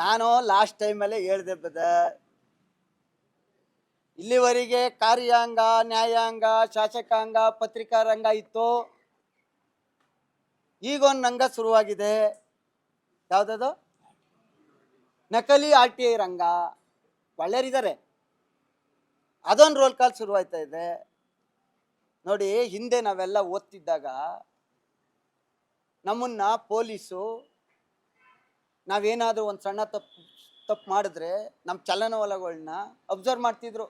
ನಾನು ಲಾಸ್ಟ್ ಟೈಮಲ್ಲೇ ಹೇಳಿದೆ ಬ್ರದರ್, ಇಲ್ಲಿವರೆಗೆ ಕಾರ್ಯಾಂಗ, ನ್ಯಾಯಾಂಗ, ಶಾಸಕಾಂಗ, ಪತ್ರಿಕಾ ರಂಗ ಇತ್ತು. ಈಗೊಂದು ರಂಗ ಶುರುವಾಗಿದೆ. ಯಾವುದದು? ನಕಲಿ RTI ರಂಗ. ಒಳ್ಳೆಯರಿದ್ದಾರೆ, ಅದೊಂದು ರೋಲ್ ಕಾಲ್ ಶುರುವಾಯ್ತಾ ಇದೆ ನೋಡಿ. ಹಿಂದೆ ನಾವೆಲ್ಲ ಓದ್ತಿದ್ದಾಗ ನಮ್ಮನ್ನ ಪೊಲೀಸು ನಾವೇನಾದರೂ ಒಂದು ಸಣ್ಣ ತಪ್ಪು ಮಾಡಿದ್ರೆ ನಮ್ಮ ಚಲನವಲಗಳನ್ನ ಅಬ್ಸರ್ವ್ ಮಾಡ್ತಿದ್ರು,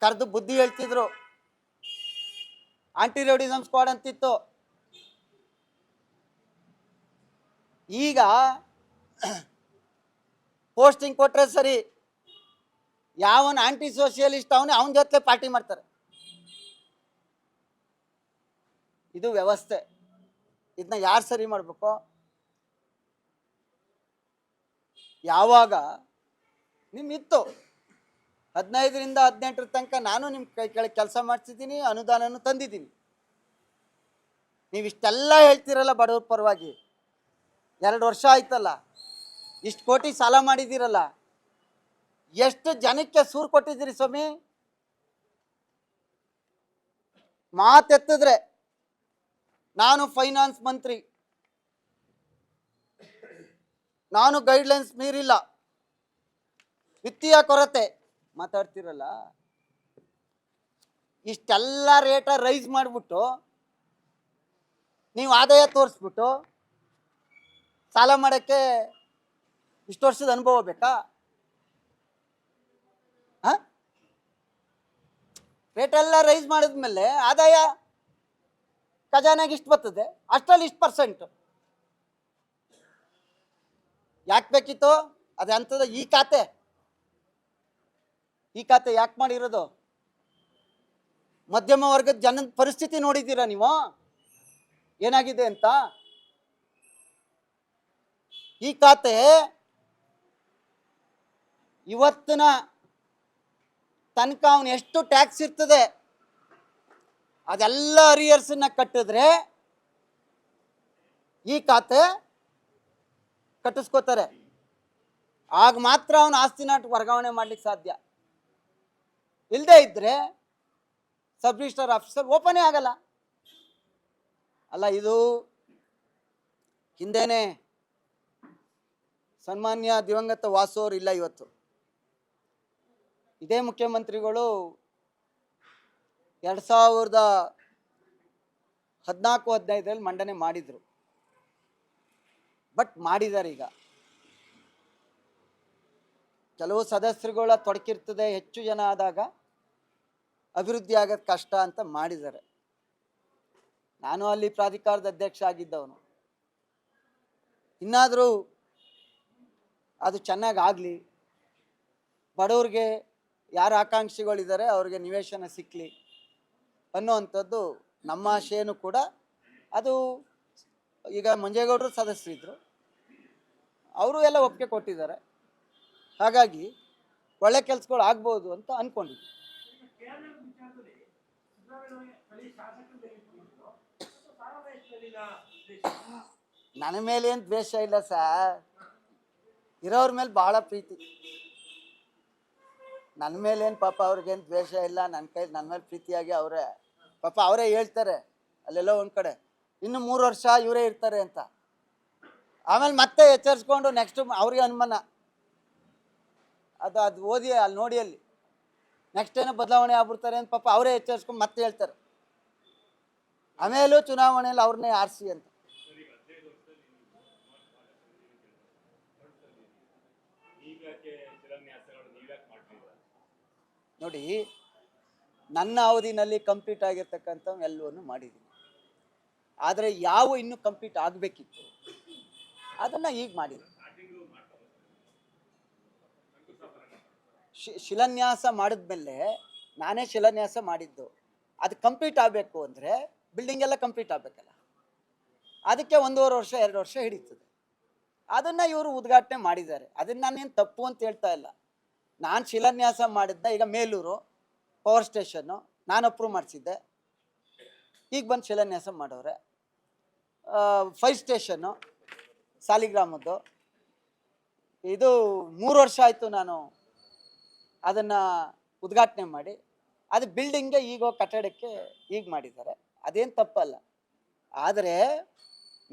ಕರೆದು ಬುದ್ಧಿ ಹೇಳ್ತಿದ್ರು. ಆಂಟಿ ರೌಡಿಸಮ್ ಸ್ಕ್ವಾಡ್ ಅಂತಿತ್ತು. ಈಗ ಪೋಸ್ಟಿಂಗ್ ಕೊಟ್ರೆ ಸರಿ, ಯಾವನ್ ಆಂಟಿ ಸೋಷಿಯಲಿಸ್ಟ್ ಅವನ ಜೊತೆ ಪಾರ್ಟಿ ಮಾಡ್ತಾರೆ. ಇದು ವ್ಯವಸ್ಥೆ. ಇದನ್ನ ಯಾರು ಸರಿ ಮಾಡಬೇಕು? ಯಾವಾಗ ನಿಮ್ಮಿತ್ತು 15ರಿಂದ 18 ತನಕ ನಾನು ನಿಮ್ಮ ಕೈ ಕೆಳಗೆ ಕೆಲಸ ಮಾಡ್ತಿದ್ದೀನಿ, ಅನುದಾನನೂ ತಂದಿದ್ದೀನಿ. ನೀವಿಷ್ಟೆಲ್ಲ ಹೇಳ್ತೀರಲ್ಲ ಬಡವ್ರ ಪರವಾಗಿ. 2 ವರ್ಷ ಆಯ್ತಲ್ಲ, ಇಷ್ಟು ಕೋಟಿ ಸಾಲ ಮಾಡಿದ್ದೀರಲ್ಲ, ಎಷ್ಟು ಜನಕ್ಕೆ ಸೂರು ಕೊಟ್ಟಿದ್ದೀರಿ ಸ್ವಾಮಿ? ಮಾತೆತ್ತಿದ್ರೆ ನಾನು ಫೈನಾನ್ಸ್ ಮಂತ್ರಿ, ನಾನು ಗೈಡ್ಲೈನ್ಸ್ ಮೀರಿಲ್ಲ, ವಿತ್ತೀಯ ಕೊರತೆ ಮಾತಾಡ್ತಿರಲ್ಲ. ಇಷ್ಟೆಲ್ಲ ರೇಟ ರೈಸ್ ಮಾಡಿಬಿಟ್ಟು ನೀವು ಆದಾಯ ತೋರಿಸ್ಬಿಟ್ಟು ಸಾಲ ಮಾಡೋಕ್ಕೆ ಇಷ್ಟು ವರ್ಷದ ಅನುಭವ ಬೇಕಾ? ರೇಟೆಲ್ಲ ರೈಸ್ ಮಾಡಿದ್ಮೇಲೆ ಆದಾಯ ಖಜಾನೆಗೆ ಇಷ್ಟು ಬರ್ತದೆ, ಅಷ್ಟರಲ್ಲಿ ಇಷ್ಟು % ಯಾಕೆ ಬೇಕಿತ್ತು? ಅದು ಅಂಥದ್ದು. ಈ ಖಾತೆ ಯಾಕೆ ಮಾಡಿರೋದು? ಮಧ್ಯಮ ವರ್ಗದ ಜನದ ಪರಿಸ್ಥಿತಿ ನೋಡಿದ್ದೀರಾ ನೀವು ಏನಾಗಿದೆ ಅಂತ? ಈ ಖಾತೆ ಇವತ್ತಿನ ತನಕ ಅವನು ಎಷ್ಟು ಟ್ಯಾಕ್ಸ್ ಇರ್ತದೆ ಅದೆಲ್ಲ ಅರಿಯರ್ಸನ್ನ ಕಟ್ಟಿದ್ರೆ ಈ ಖಾತೆ ಕಟ್ಟಿಸ್ಕೋತಾರೆ. ಆಗ ಮಾತ್ರ ಅವನ ಆಸ್ತಿನ ವರ್ಗಾವಣೆ ಮಾಡ್ಲಿಕ್ಕೆ ಸಾಧ್ಯ. ಇಲ್ಲದೆ ಇದ್ರೆ ಸಬ್ ರಿಜಿಸ್ಟರ್ ಆಫೀಸರ್ ಓಪನೇ ಆಗಲ್ಲ ಅಲ್ಲ. ಇದು ಹಿಂದೆನೆ ಸನ್ಮಾನ್ಯ ದಿವಂಗತ ವಾಸು ಅವರು ಇಲ್ಲ ಇವತ್ತು. ಇದೇ ಮುಖ್ಯಮಂತ್ರಿಗಳು 2014-15 ಮಂಡನೆ ಮಾಡಿದರು. ಬಟ್ ಮಾಡಿದ್ದಾರೆ. ಈಗ ಕೆಲವು ಸದಸ್ಯರುಗಳ ತೊಡಕಿರ್ತದೆ, ಹೆಚ್ಚು ಜನ ಆದಾಗ ಅಭಿವೃದ್ಧಿ ಆಗೋದು ಕಷ್ಟ ಅಂತ ಮಾಡಿದ್ದಾರೆ. ನಾನು ಅಲ್ಲಿ ಪ್ರಾಧಿಕಾರದ ಅಧ್ಯಕ್ಷ ಆಗಿದ್ದವನು. ಇನ್ನಾದರೂ ಅದು ಚೆನ್ನಾಗಾಗಲಿ, ಬಡವ್ರಿಗೆ ಯಾರು ಆಕಾಂಕ್ಷಿಗಳಿದ್ದಾರೆ ಅವ್ರಿಗೆ ನಿವೇಶನ ಸಿಕ್ಕಲಿ ಅನ್ನುವಂಥದ್ದು ನಮ್ಮ ಆಶಯನೂ ಕೂಡ. ಅದು ಈಗ ಮಂಜೇಗೌಡರು ಸದಸ್ಯರಿದ್ದರು, ಅವರು ಎಲ್ಲ ಒಪ್ಪಿಗೆ ಕೊಟ್ಟಿದ್ದಾರೆ. ಹಾಗಾಗಿ ಒಳ್ಳೆ ಕೆಲಸಗಳು ಆಗ್ಬೋದು ಅಂತ ಅಂದ್ಕೊಂಡಿದ್ವಿ. ನನ್ನ ಮೇಲೆ ಏನು ದ್ವೇಷ ಇಲ್ಲ ಸರ್, ಇರೋರ ಮೇಲೆ ಭಾಳ ಪ್ರೀತಿ. ನನ್ನ ಮೇಲೇನು ಪಾಪ ಅವ್ರಿಗೇನು ದ್ವೇಷ ಇಲ್ಲ, ನನ್ನ ಮೇಲೆ ಪ್ರೀತಿಯಾಗಿ ಅವರೇ ಪಾಪ ಅವರೇ ಹೇಳ್ತಾರೆ ಅಲ್ಲೆಲ್ಲೋ ಒಂದು ಕಡೆ ಇನ್ನು 3 ವರ್ಷ ಇವರೇ ಇರ್ತಾರೆ ಅಂತ. ಆಮೇಲೆ ಮತ್ತೆ ಎಚ್ಚರಿಸ್ಕೊಂಡು ನೆಕ್ಸ್ಟ್ ಅವ್ರಿಗೆ ಅನುಮಾನ, ಅದು ಓದಿ ಅಲ್ಲಿ ನೋಡಿ, ಅಲ್ಲಿ ನೆಕ್ಸ್ಟ್ ಏನೋ ಬದಲಾವಣೆ ಆಗ್ಬಿಡ್ತಾರೆ ಅಂತ ಪಾಪ ಅವರೇ ಎಚ್ಚರಿಸ್ಕೊಂಡು ಮತ್ತೆ ಹೇಳ್ತಾರೆ. ಆಮೇಲೂ ಚುನಾವಣೆಯಲ್ಲಿ ಅವ್ರನ್ನೇ ಆರಿಸಿ ಅಂತ. ನೋಡಿ, ನನ್ನ ಅವಧಿನಲ್ಲಿ ಕಂಪ್ಲೀಟ್ ಆಗಿರ್ತಕ್ಕಂಥ ಎಲ್ಲವನ್ನು ಮಾಡಿದ್ದೀನಿ. ಆದರೆ ಯಾವ ಇನ್ನೂ ಕಂಪ್ಲೀಟ್ ಆಗಬೇಕಿತ್ತು ಅದನ್ನು ಈಗ ಮಾಡಿದ್ದೀನಿ. ಶಿಲಾನ್ಯಾಸ ಮಾಡಿದ್ಮೇಲೆ ನಾನೇ ಶಿಲಾನ್ಯಾಸ ಮಾಡಿದ್ದು. ಅದು ಕಂಪ್ಲೀಟ್ ಆಗಬೇಕು ಅಂದರೆ ಬಿಲ್ಡಿಂಗ್ ಎಲ್ಲ ಕಂಪ್ಲೀಟ್ ಆಗಬೇಕಲ್ಲ, ಅದಕ್ಕೆ 1.5 ವರ್ಷ 2 ವರ್ಷ ಹಿಡಿತದೆ. ಅದನ್ನು ಇವರು ಉದ್ಘಾಟನೆ ಮಾಡಿದ್ದಾರೆ. ಅದನ್ನು ನಾನೇನು ತಪ್ಪು ಅಂತ ಹೇಳ್ತಾ ಇಲ್ಲ. ನಾನು ಶಿಲಾನ್ಯಾಸ ಮಾಡಿದ್ದ ಈಗ ಮೇಲೂರು ಪವರ್ ಸ್ಟೇಷನ್ನು ನಾನು ಅಪ್ರೂವ್ ಮಾಡಿಸಿದ್ದೆ, ಈಗ ಬಂದು ಶಿಲಾನ್ಯಾಸ ಮಾಡೋರೆ. 5 ಸ್ಟೇಷನ್ನು ಸಾಲಿಗ್ರಾಮದ್ದು. ಇದು 3 ವರ್ಷ ಆಯಿತು ನಾನು ಅದನ್ನು ಉದ್ಘಾಟನೆ ಮಾಡಿ. ಅದು ಬಿಲ್ಡಿಂಗ್ಗೆ ಈಗ ಕಟ್ಟಡಕ್ಕೆ ಈಗ ಮಾಡಿದ್ದಾರೆ, ಅದೇನು ತಪ್ಪಲ್ಲ. ಆದರೆ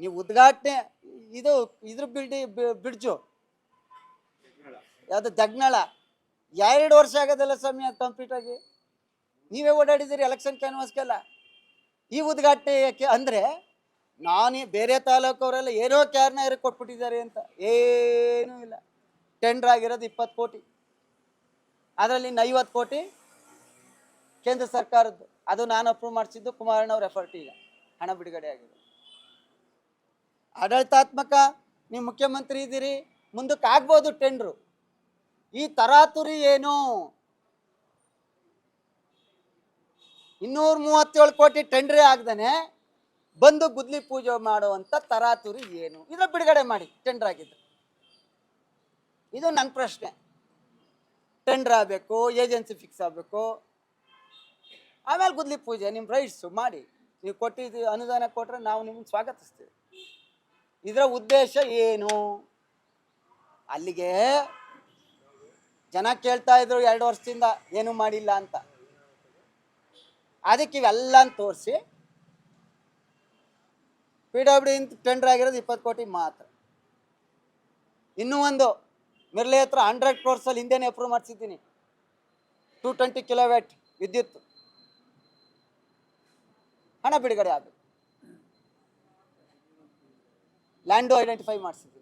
ನೀವು ಉದ್ಘಾಟನೆ ಇದ್ರ ಬ್ರಿಡ್ಜು ಯಾವುದು ಜಗ್ನಳ 2 ವರ್ಷ ಆಗೋದಲ್ಲ ಸ್ವಾಮಿ, ಅದು ಕಂಪ್ಲೀಟ್ ಆಗಿ. ನೀವೇ ಓಡಾಡಿದ್ದೀರಿ ಎಲೆಕ್ಷನ್ ಕ್ಯಾನ್ವಾಸ್ಗೆಲ್ಲ. ಈ ಉದ್ಘಾಟನೆ ಯಾಕೆ ಅಂದರೆ ನಾನು ಬೇರೆ ತಾಲೂಕವರೆಲ್ಲ ಏನೋ ಕ್ಯಾರ್ನ ಕೊಟ್ಬಿಟ್ಟಿದ್ದಾರೆ ಅಂತ. ಏನೂ ಇಲ್ಲ. ಟೆಂಡರ್ ಆಗಿರೋದು 20 ಕೋಟಿ, ಅದರಲ್ಲಿ 50 ಕೋಟಿ ಕೇಂದ್ರ ಸರ್ಕಾರದ್ದು. ಅದು ನಾನು ಅಪ್ರೂವ್ ಮಾಡಿಸಿದ್ದು, ಕುಮಾರಣ್ಣವ್ರ ಎಫರ್ಟ್. ಈಗ ಹಣ ಬಿಡುಗಡೆ ಆಗಿದೆ. ಆಡಳಿತಾತ್ಮಕ ನೀವು ಮುಖ್ಯಮಂತ್ರಿ ಇದ್ದೀರಿ, ಮುಂದಕ್ಕೆ ಆಗ್ಬೋದು ಟೆಂಡ್ರು. ಈ ತರಾತುರಿ ಏನು? 237 ಕೋಟಿ ಟೆಂಡ್ರೇ ಆಗ್ದಾನೆ ಬಂದು ಗುದ್ಲಿ ಪೂಜೆ ಮಾಡುವಂಥ ತರಾತುರಿ ಏನು? ಇದರ ಬಿಡುಗಡೆ ಮಾಡಿ ಟೆಂಡರ್ ಆಗಿದ್ದು. ಇದು ನನ್ನ ಪ್ರಶ್ನೆ. ಟೆಂಡರ್ ಆಗಬೇಕು, ಏಜೆನ್ಸಿ ಫಿಕ್ಸ್ ಆಗಬೇಕು, ಆಮೇಲೆ ಗುದ್ಲಿ ಪೂಜೆ. ನಿಮ್ಮ ರೈಟ್ಸು ಮಾಡಿ. ನೀವು ಕೊಟ್ಟಿದ್ದು ಅನುದಾನ ಕೊಟ್ಟರೆ ನಾವು ನಿಮ್ಮನ್ನು ಸ್ವಾಗತಿಸ್ತೀವಿ. ಇದರ ಉದ್ದೇಶ ಏನು? ಅಲ್ಲಿಗೆ ಜನ ಕೇಳ್ತಾ ಇದ್ರು 2 ವರ್ಷದಿಂದ ಏನೂ ಮಾಡಿಲ್ಲ ಅಂತ. ಅದಕ್ಕೆ ಇವೆಲ್ಲ ತೋರಿಸಿ PWD ಟೆಂಡರ್ ಆಗಿರೋದು 20 ಕೋಟಿ ಮಾತ್ರ. ಇನ್ನೂ ಒಂದು ಮಿರ್ಲೆ ಹತ್ರ 100 ಕ್ರೋರ್ಸಲ್ಲಿ ಹಿಂದೆನೇ ಅಪ್ರೂವ್ ಮಾಡಿಸಿದ್ದೀನಿ. 220 ಕಿಲೋವ್ಯಾಟ್ ವಿದ್ಯುತ್ ಹಣ ಬಿಡುಗಡೆ ಆಗಬೇಕು. Land identify ಮಾಡಿಸಿದ್ದೀನಿ.